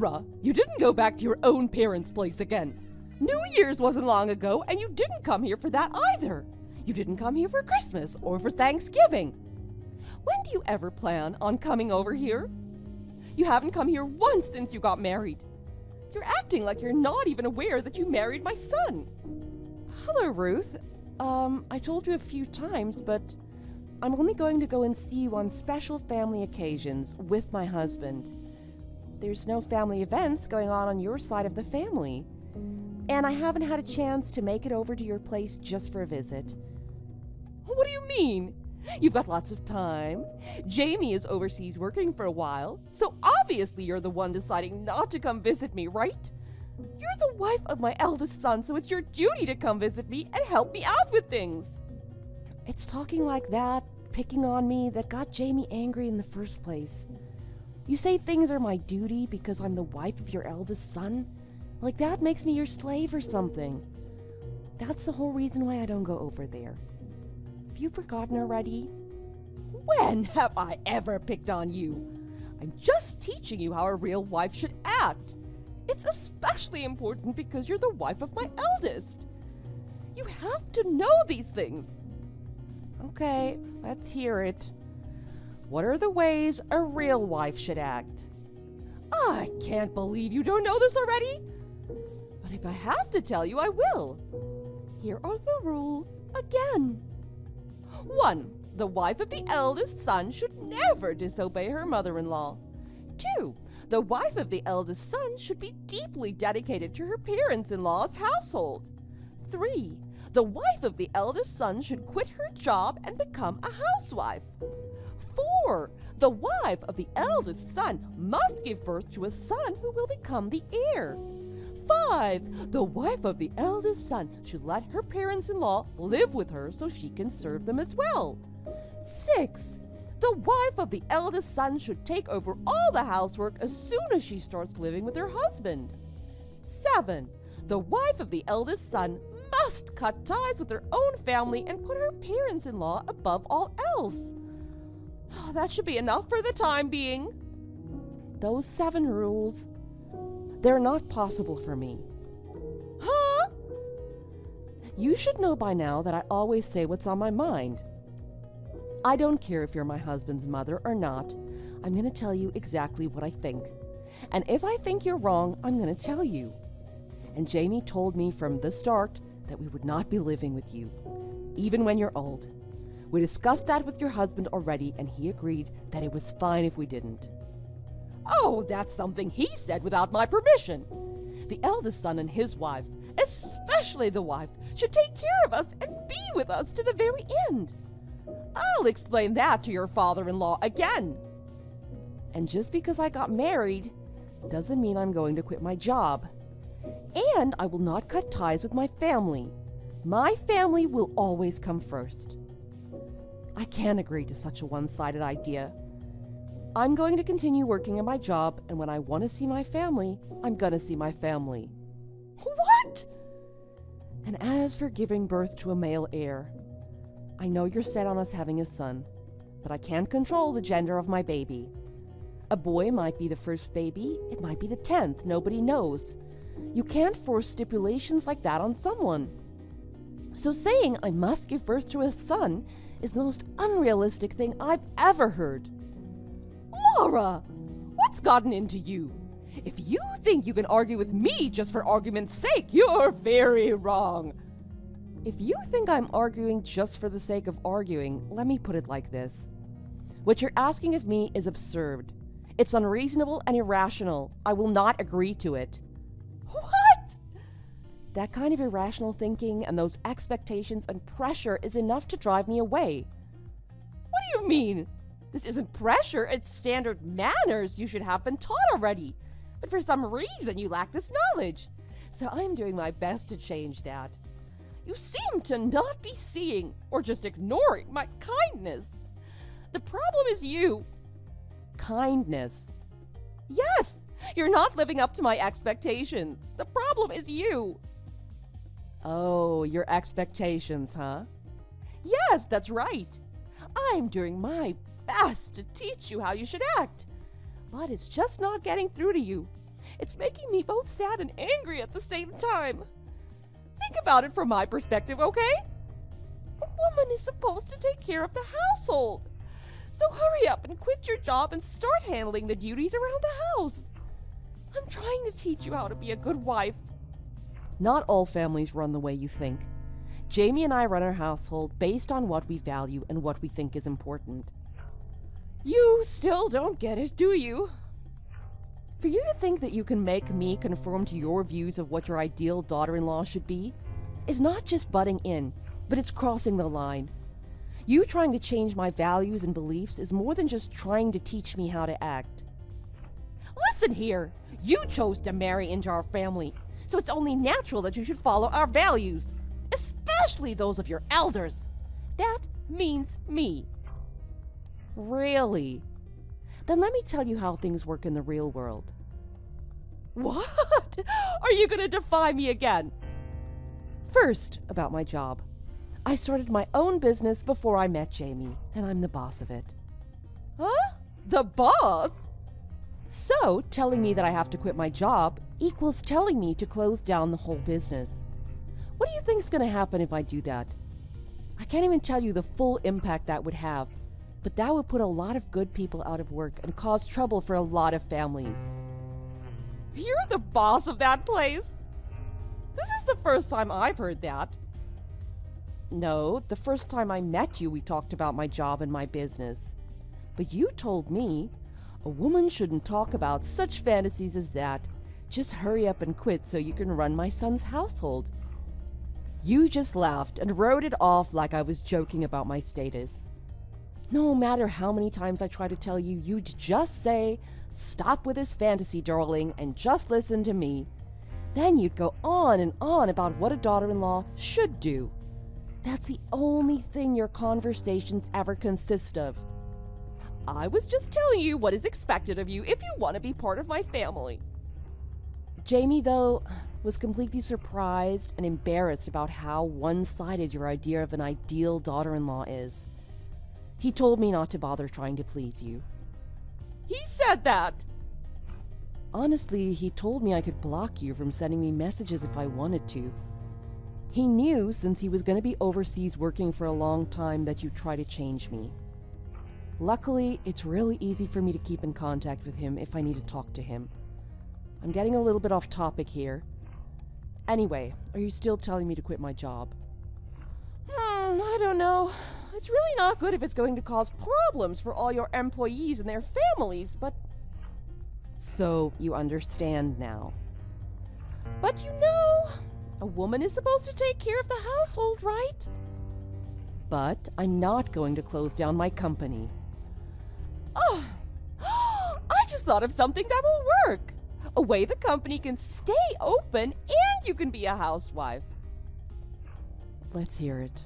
Laura, you didn't go back to your own parents' place again. New Year's wasn't long ago, and you didn't come here for that either. You didn't come here for Christmas or for Thanksgiving. When do you ever plan on coming over here? You haven't come here once since you got married. You're acting like you're not even aware that you married my son. Hello, Ruth. I told you a few times, but I'm only going to go and see you on special family occasions with my husband. There's no family events going on your side of the family, and I haven't had a chance to make it over to your place just for a visit. What do you mean? You've got lots of time. Jamie is overseas working for a while, so obviously you're the one deciding not to come visit me, right? You're the wife of my eldest son, so it's your duty to come visit me and help me out with things. It's talking like that, picking on me, that got Jamie angry in the first place. You say things are my duty because I'm the wife of your eldest son? Like that makes me your slave or something. That's the whole reason why I don't go over there. Have you forgotten already? When have I ever picked on you? I'm just teaching you how a real wife should act. It's especially important because you're the wife of my eldest. You have to know these things. Okay, let's hear it. What are the ways a real wife should act? I can't believe you don't know this already. But if I have to tell you, I will. Here are the rules again. 1. The wife of the eldest son should never disobey her mother-in-law. 2. The wife of the eldest son should be deeply dedicated to her parents-in-law's household. 3. The wife of the eldest son should quit her job and become a housewife. 4. The wife of the eldest son must give birth to a son who will become the heir. 5. The wife of the eldest son should let her parents-in-law live with her so she can serve them as well. 6. The wife of the eldest son should take over all the housework as soon as she starts living with her husband. 7. The wife of the eldest son must cut ties with her own family and put her parents-in-law above all else. That should be enough for the time being. Those 7 rules, they're not possible for me. Huh? You should know by now that I always say what's on my mind. I don't care if you're my husband's mother or not. I'm going to tell you exactly what I think. And if I think you're wrong, I'm going to tell you. And Jamie told me from the start that we would not be living with you, even when you're old. We discussed that with your husband already, and he agreed that it was fine if we didn't. Oh, that's something he said without my permission. The eldest son and his wife, especially the wife, should take care of us and be with us to the very end. I'll explain that to your father-in-law again. And just because I got married doesn't mean I'm going to quit my job. And I will not cut ties with my family. My family will always come first. I can't agree to such a one-sided idea. I'm going to continue working in my job, and when I want to see my family, I'm going to see my family. What? And as for giving birth to a male heir, I know you're set on us having a son, but I can't control the gender of my baby. A boy might be the first baby, it might be the 10th, nobody knows. You can't force stipulations like that on someone. So saying I must give birth to a son is the most unrealistic thing I've ever heard. Laura, what's gotten into you? If you think you can argue with me just for argument's sake, you're very wrong. If you think I'm arguing just for the sake of arguing, let me put it like this. What you're asking of me is absurd. It's unreasonable and irrational. I will not agree to it. What? That kind of irrational thinking and those expectations and pressure is enough to drive me away. What do you mean? This isn't pressure, it's standard manners you should have been taught already. But for some reason you lack this knowledge. So I'm doing my best to change that. You seem to not be seeing or just ignoring my kindness. The problem is you. Kindness. Yes, you're not living up to my expectations. The problem is you. Oh, your expectations, huh? Yes, that's right. I'm doing my best to teach you how you should act. But it's just not getting through to you. It's making me both sad and angry at the same time. Think about it from my perspective, okay? A woman is supposed to take care of the household. So hurry up and quit your job and start handling the duties around the house. I'm trying to teach you how to be a good wife. Not all families run the way you think. Jamie and I run our household based on what we value and what we think is important. You still don't get it, do you? For you to think that you can make me conform to your views of what your ideal daughter-in-law should be is not just butting in, but it's crossing the line. You trying to change my values and beliefs is more than just trying to teach me how to act. Listen here, you chose to marry into our family, so it's only natural that you should follow our values, especially those of your elders. That means me. Really? Then let me tell you how things work in the real world. What? Are you going to defy me again? First, about my job. I started my own business before I met Jamie, and I'm the boss of it. Huh? The boss? So, telling me that I have to quit my job equals telling me to close down the whole business. What do you think's going to happen if I do that? I can't even tell you the full impact that would have, but that would put a lot of good people out of work and cause trouble for a lot of families. You're the boss of that place? This is the first time I've heard that. No, the first time I met you, we talked about my job and my business. But you told me a woman shouldn't talk about such fantasies as that. Just hurry up and quit so you can run my son's household. You just laughed and wrote it off like I was joking about my status. No matter how many times I try to tell you, you'd just say, "Stop with this fantasy, darling, and just listen to me." Then you'd go on and on about what a daughter-in-law should do. That's the only thing your conversations ever consist of. I was just telling you what is expected of you if you want to be part of my family. Jamie, though, was completely surprised and embarrassed about how one-sided your idea of an ideal daughter-in-law is. He told me not to bother trying to please you. He said that! Honestly, he told me I could block you from sending me messages if I wanted to. He knew, since he was going to be overseas working for a long time, that you'd try to change me. Luckily, it's really easy for me to keep in contact with him if I need to talk to him. I'm getting a little bit off topic here. Anyway, are you still telling me to quit my job? I don't know. It's really not good if it's going to cause problems for all your employees and their families, but... So, you understand now. But you know, a woman is supposed to take care of the household, right? But I'm not going to close down my company. Oh, I just thought of something that will work. A way the company can stay open and you can be a housewife. Let's hear it.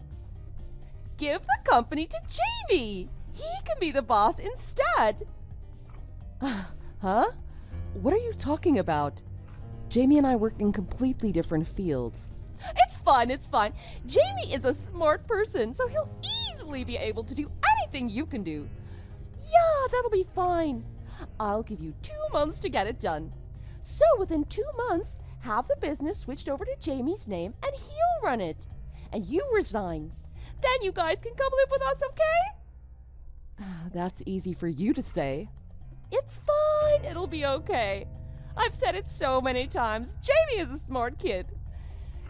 Give the company to Jamie. He can be the boss instead. Huh? What are you talking about? Jamie and I work in completely different fields. It's fine. Jamie is a smart person, so he'll easily be able to do anything you can do. Yeah, that'll be fine. I'll give you 2 months to get it done. So within 2 months, have the business switched over to Jamie's name and he'll run it. And you resign. Then you guys can come live with us, okay? That's easy for you to say. It's fine. It'll be okay. I've said it so many times. Jamie is a smart kid.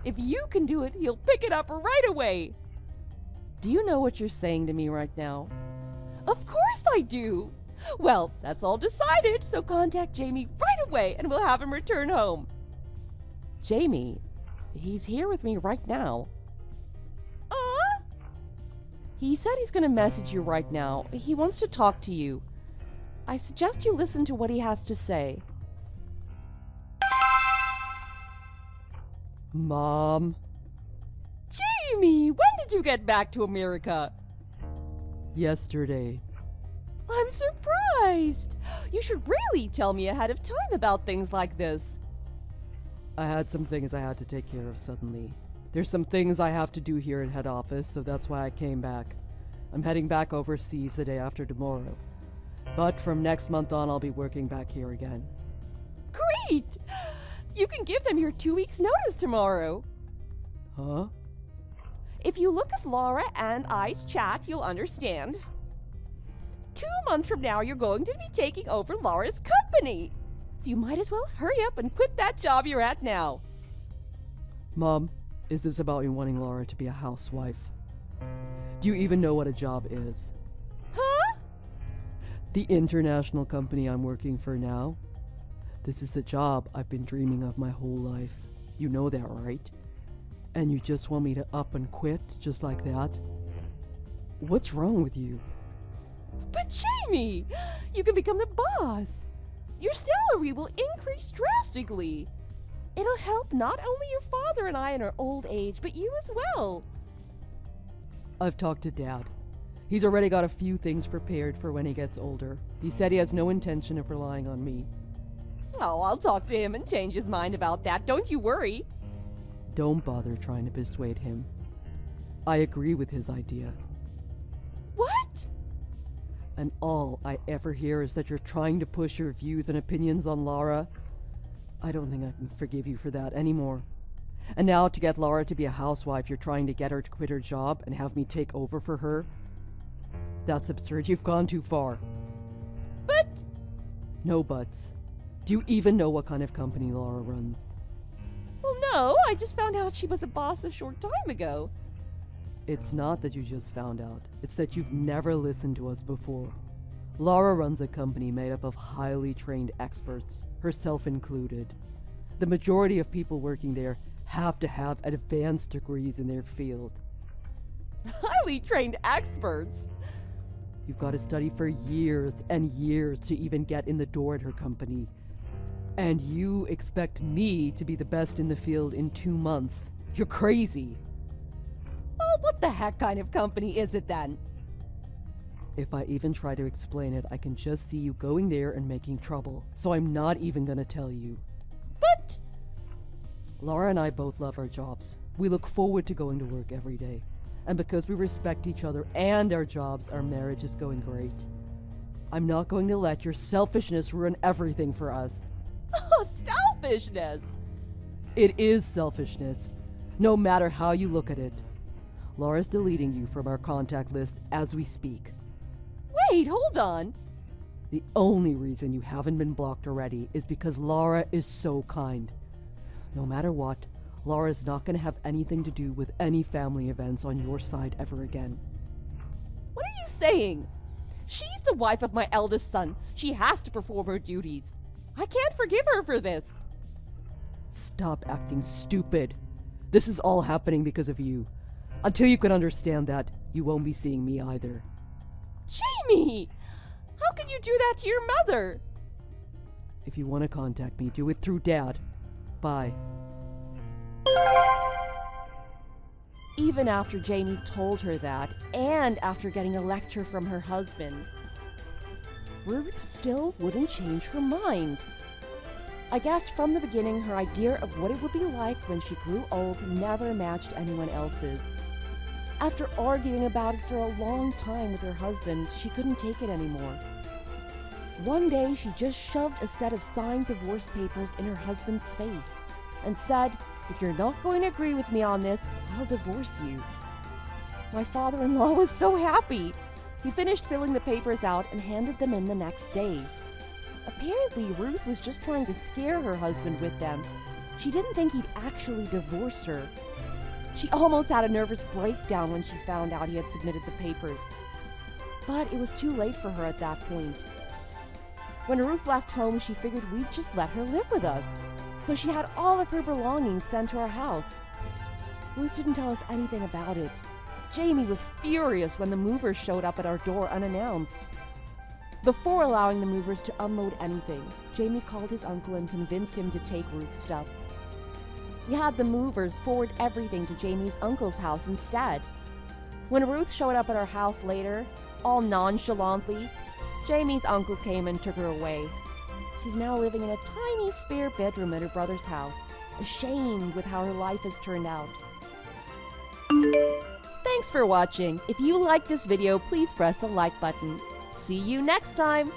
If you can do it, he'll pick it up right away. Do you know what you're saying to me right now? Of course I do. Well, that's all decided, so contact Jamie right away and we'll have him return home. Jamie? He's here with me right now. He said he's going to message you right now. He wants to talk to you. I suggest you listen to what he has to say. Mom? Jamie, when did you get back to America? Yesterday. I'm surprised. You should really tell me ahead of time about things like this. I had some things I had to take care of suddenly. There's some things I have to do here at head office, so that's why I came back. I'm heading back overseas the day after tomorrow. But from next month on, I'll be working back here again. Great! You can give them your 2 weeks' notice tomorrow. Huh? If you look at Laura and I's chat, you'll understand. 2 months from now, you're going to be taking over Laura's company. So you might as well hurry up and quit that job you're at now. Mom, is this about you wanting Laura to be a housewife? Do you even know what a job is? Huh? The international company I'm working for now? This is the job I've been dreaming of my whole life. You know that, right? And you just want me to up and quit just like that? What's wrong with you? But Jamie, you can become the boss. Your salary will increase drastically. It'll help not only your father and I in our old age, but you as well. I've talked to Dad. He's already got a few things prepared for when he gets older. He said he has no intention of relying on me. Oh, I'll talk to him and change his mind about that. Don't you worry. Don't bother trying to persuade him. I agree with his idea. What? And all I ever hear is that you're trying to push your views and opinions on Laura. I don't think I can forgive you for that anymore. And now to get Laura to be a housewife, you're trying to get her to quit her job and have me take over for her? That's absurd. You've gone too far. But... No buts. Do you even know what kind of company Laura runs? Well, no, I just found out she was a boss a short time ago. It's not that you just found out. It's that you've never listened to us before. Laura runs a company made up of highly trained experts, herself included. The majority of people working there have to have advanced degrees in their field. Highly trained experts. You've got to study for years and years to even get in the door at her company. And you expect me to be the best in the field in 2 months. You're crazy. Well, what the heck kind of company is it then? If I even try to explain it, I can just see you going there and making trouble. So I'm not even gonna tell you. But... Laura and I both love our jobs. We look forward to going to work every day. And because we respect each other and our jobs, our marriage is going great. I'm not going to let your selfishness ruin everything for us. Oh, selfishness! It is selfishness, no matter how you look at it. Laura's deleting you from our contact list as we speak. Wait, hold on. The only reason you haven't been blocked already is because Laura is so kind. No matter what, Laura's not going to have anything to do with any family events on your side ever again. What are you saying? She's the wife of my eldest son. She has to perform her duties. I can't forgive her for this. Stop acting stupid. This is all happening because of you. Until you can understand that, you won't be seeing me either. Jamie! How can you do that to your mother? If you want to contact me, do it through Dad. Bye. Even after Jamie told her that, and after getting a lecture from her husband, Ruth still wouldn't change her mind. I guess from the beginning, her idea of what it would be like when she grew old never matched anyone else's. After arguing about it for a long time with her husband, she couldn't take it anymore. One day, she just shoved a set of signed divorce papers in her husband's face and said, "If you're not going to agree with me on this, I'll divorce you." My father-in-law was so happy. He finished filling the papers out and handed them in the next day. Apparently, Ruth was just trying to scare her husband with them. She didn't think he'd actually divorce her. She almost had a nervous breakdown when she found out he had submitted the papers. But it was too late for her at that point. When Ruth left home, she figured we'd just let her live with us. So she had all of her belongings sent to our house. Ruth didn't tell us anything about it. Jamie was furious when the movers showed up at our door unannounced. Before allowing the movers to unload anything, Jamie called his uncle and convinced him to take Ruth's stuff. We had the movers forward everything to Jamie's uncle's house instead. When Ruth showed up at our house later, all nonchalantly, Jamie's uncle came and took her away. She's now living in a tiny spare bedroom at her brother's house, ashamed with how her life has turned out. Thanks for watching. If you liked this video, please press the like button. See you next time!